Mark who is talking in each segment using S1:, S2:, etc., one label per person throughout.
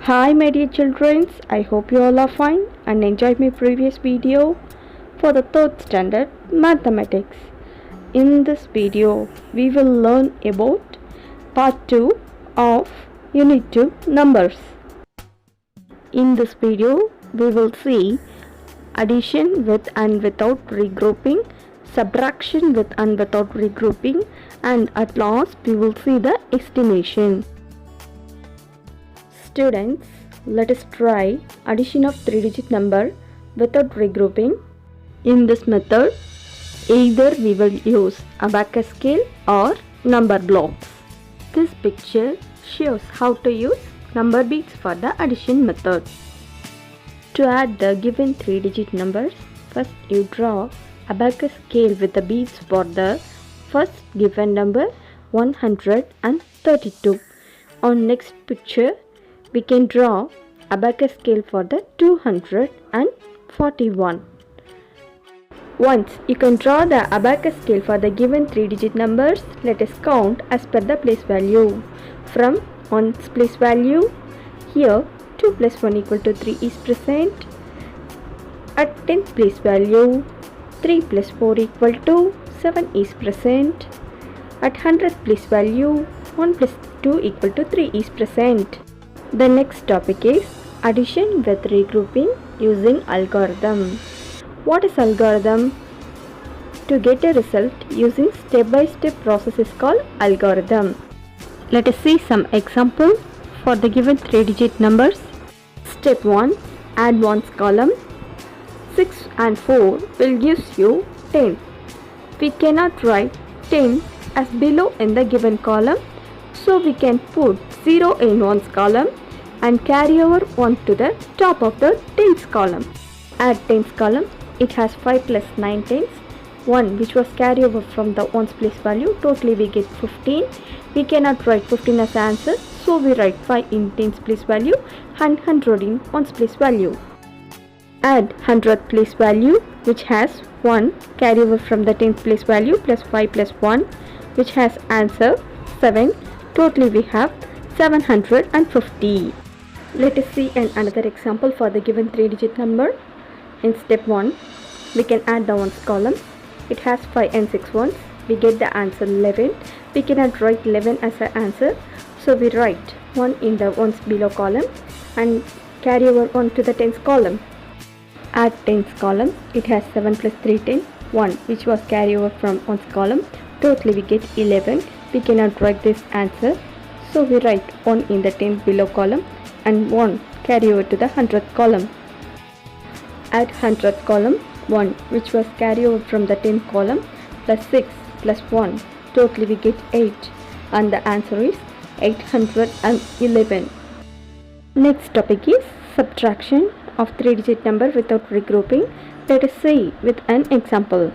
S1: Hi my dear children, I hope you all are fine and enjoyed my previous video for the 3rd standard mathematics. In this video, we will learn about part 2 of unit 2 numbers. In this video, we will see addition with and without regrouping, subtraction with and without regrouping, and at last we will see the estimation. Students, let us try addition of 3-digit number without regrouping. In this method, either we will use abacus scale or number blocks. This picture shows how to use number beads for the addition method. To add the given 3-digit numbers, first you draw abacus scale with the beads for the first given number 132. On next picture, we can draw abacus scale for the 241. Once you can draw the abacus scale for the given 3-digit numbers, let us count as per the place value. From 1's place value, here 2 plus 1 equal to 3 is present. At 10th place value, 3 plus 4 equal to 7 is present. At 100th place value, 1 plus 2 equal to 3 is present. The next topic is addition with regrouping using algorithm. What is algorithm? To get a result using step-by-step process is called algorithm. Let us see some examples for the given 3-digit numbers. Step 1. Add ones column. 6 and 4 will give you 10. We cannot write 10 as below in the given column, so we can put 0 in ones column and carry over 1 to the top of the tens column. At tens column, it has 5 plus 9 tens, 1 which was carried over from the ones place value. Totally we get 15. We cannot write 15 as answer, so we write 5 in tens place value and 100 in ones place value. Add 100th place value, which has 1 carry over from the tens place value plus 5 plus 1, which has answer 7. Totally we have 750. Let us see another example for the given 3-digit number. In step 1, we can add the ones column. It has 5 and 6 ones. We get the answer 11. We cannot write 11 as an answer, so we write 1 in the ones below column and carry over 1 to the tens column. At tens column, it has 7 plus 3 10, 1 which was carried over from ones column. Totally we get 11. We cannot write this answer, so we write 1 in the tens below column and 1 carry over to the 100th column. At 100th column, 1 which was carried over from the 10th column plus 6 plus 1. Totally we get 8 and the answer is 811. Next topic is subtraction of 3-digit number without regrouping. Let us see with an example.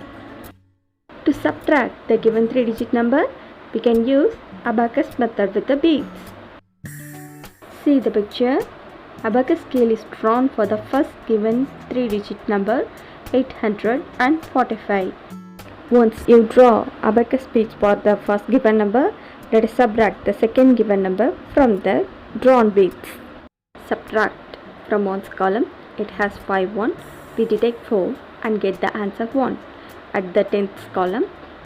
S1: To subtract the given 3-digit number, we can use abacus method with the beads. See the picture. Abacus scale is drawn for the first given 3-digit number 845. Once you draw abacus beads for the first given number, let us subtract the second given number from the drawn beads. Subtract from ones column. It has 5 ones. We deduct 4 and get the answer 1. At the 10th column,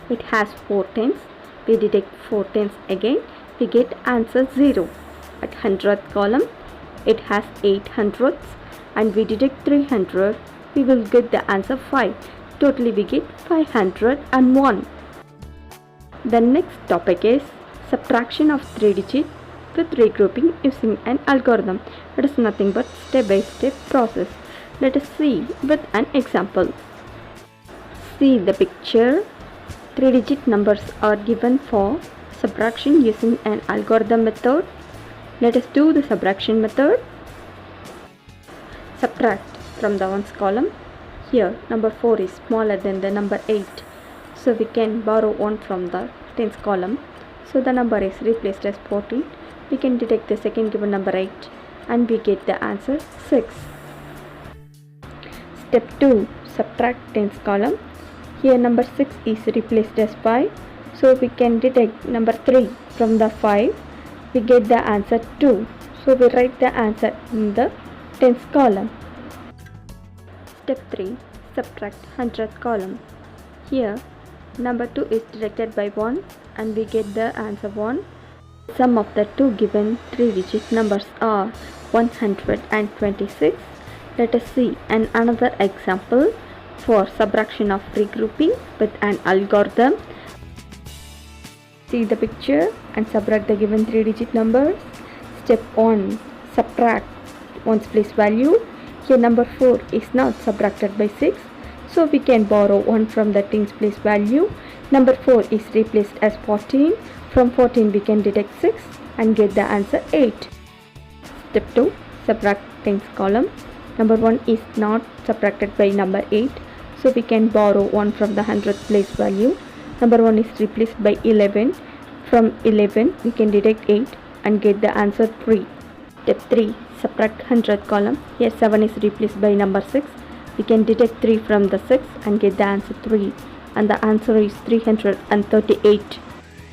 S1: it has 4 tens. We deduct 4 tens again. We get answer 0. At 100th column, it has 8 hundredths and we deduct 300. We will get the answer 5. Totally we get 501. The next topic is subtraction of 3-digit with regrouping using an algorithm. It is nothing but step-by-step process. Let us see with an example. See the picture. 3-digit numbers are given for subtraction using an algorithm method. Let us do the subtraction method. Subtract from the ones column. Here number 4 is smaller than the number 8, so we can borrow 1 from the tens column. So the number is replaced as 14. We can deduct the second given number 8 and we get the answer 6. Step 2. Subtract tens column. Here number 6 is replaced as 5, so we can deduct number 3 from the 5. We get the answer 2. So we write the answer in the tens column. Step 3. Subtract 100th column. Here number 2 is deducted by 1 and we get the answer 1. Sum of the two given 3-digit numbers are 126. Let us see another example for subtraction of regrouping with an algorithm. See the picture and subtract the given 3-digit numbers. Step 1. Subtract ones place value. Here number 4 is not subtracted by 6, so we can borrow 1 from the tens place value. Number 4 is replaced as 14. From 14 we can deduct 6 and get the answer 8. Step 2. Subtract tens column. Number 1 is not subtracted by number 8, so we can borrow 1 from the 100th place value. Number 1 is replaced by 11. From 11 we can deduct 8 and get the answer 3. Step 3. Subtract 100th column. Here 7 is replaced by number 6. We can deduct 3 from the 6 and get the answer 3. And the answer is 338.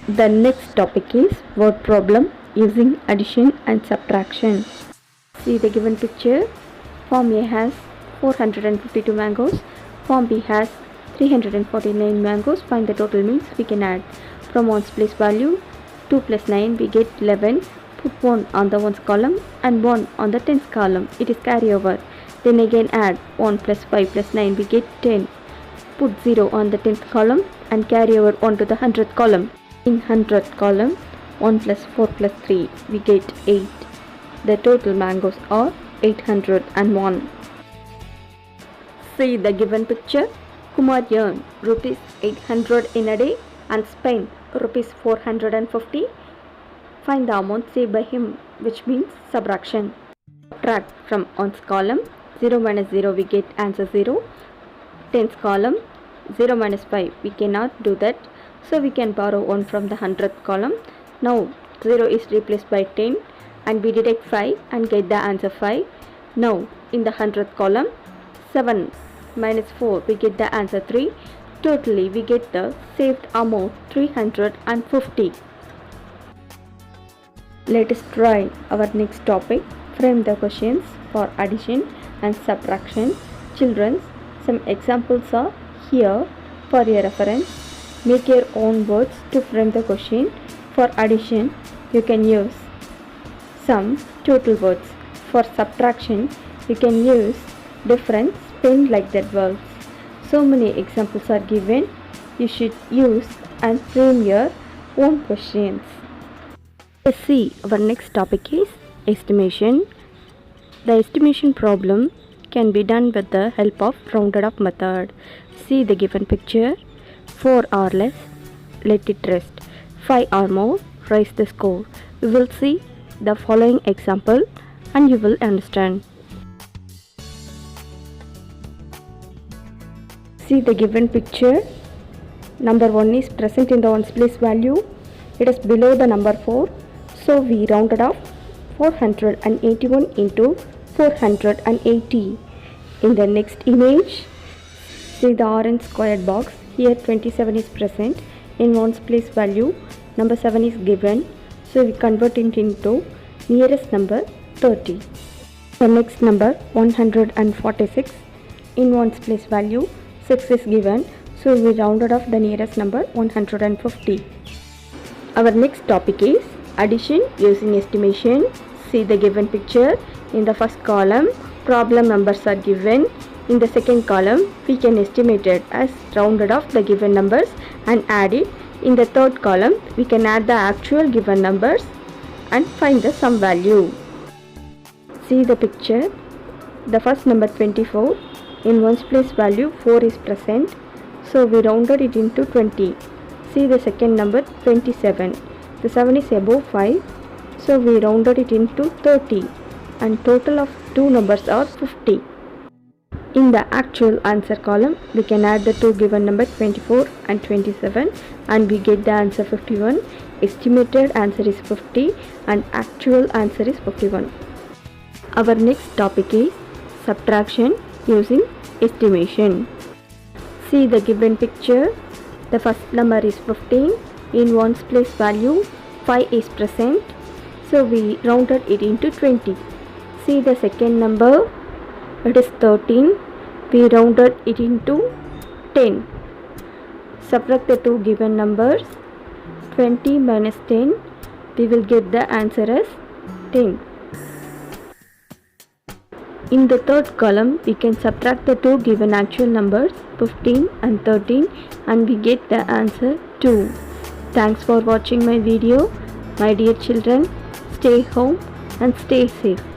S1: The next topic is word problem using addition and subtraction. See the given picture. Form A has 452 mangoes. Form B has 349 mangoes. Find the total means we can add. From ones place value, 2 plus 9 we get 11. Put 1 on the ones column and 1 on the tens column. It is carryover. Then again add 1 plus 5 plus 9 we get 10. Put 0 on the 10th column and carry over 1 to the 100th column. In 100th column, 1 plus 4 plus 3 we get 8. The total mangoes are 801. See the given picture. Kumar earned rupees 800 in a day and spent rupees 450. Find the amount saved by him, which means subtraction. Subtract from ones column. 0 minus 0 we get answer 0. Tens column, 0 minus 5 we cannot do that, so we can borrow 1 from the 100th column. Now 0 is replaced by 10 and we deduct 5 and get the answer 5. Now in the 100th column, 7 minus 4 we get the answer 3. Totally we get the saved amount 350. Let us try our next topic. Frame the questions for addition and subtraction. Children, some examples are here for your reference. Make your own words to frame the question. For addition, you can use sum, total words. For subtraction, you can use difference, spelled like that words. So many examples are given. You should use and frame your own questions. Let's see, our next topic is estimation. The estimation problem can be done with the help of rounded off method. See the given picture. 4 or less, let it rest. 5 or more, raise the score. We will see the following example and you will understand. See the given picture. Number 1 is present in the ones place value. It is below the number 4. So we rounded off 481 into 480. In the next image, see the orange squared box. Here 27 is present in ones place value. Number 7 is given. So we convert it into nearest number 30. The next number 146 in ones place value. 6 is given. So we rounded off the nearest number 150. Our next topic is addition using estimation. See the given picture. In the first column, problem numbers are given. In the second column, we can estimate it as rounded off the given numbers and add it. In the third column, we can add the actual given numbers and find the sum value. See the picture. The first number 24, in ones place value 4 is present. So we rounded it into 20. See the second number 27. The 7 is above 5. So we rounded it into 30. And total of two numbers are 50. In the actual answer column, we can add the two given numbers 24 and 27 and we get the answer 51. Estimated answer is 50 and actual answer is 51. Our next topic is subtraction using estimation. See the given picture. The first number is 15. In ones place value, 5 is present. So we rounded it into 20. See the second number, it is 13. We rounded it into 10. Subtract the two given numbers. 20 minus 10, we will get the answer as 10. In the third column, we can subtract the two given actual numbers 15 and 13 and we get the answer 2. Thanks for watching my video. My dear children, stay home and stay safe.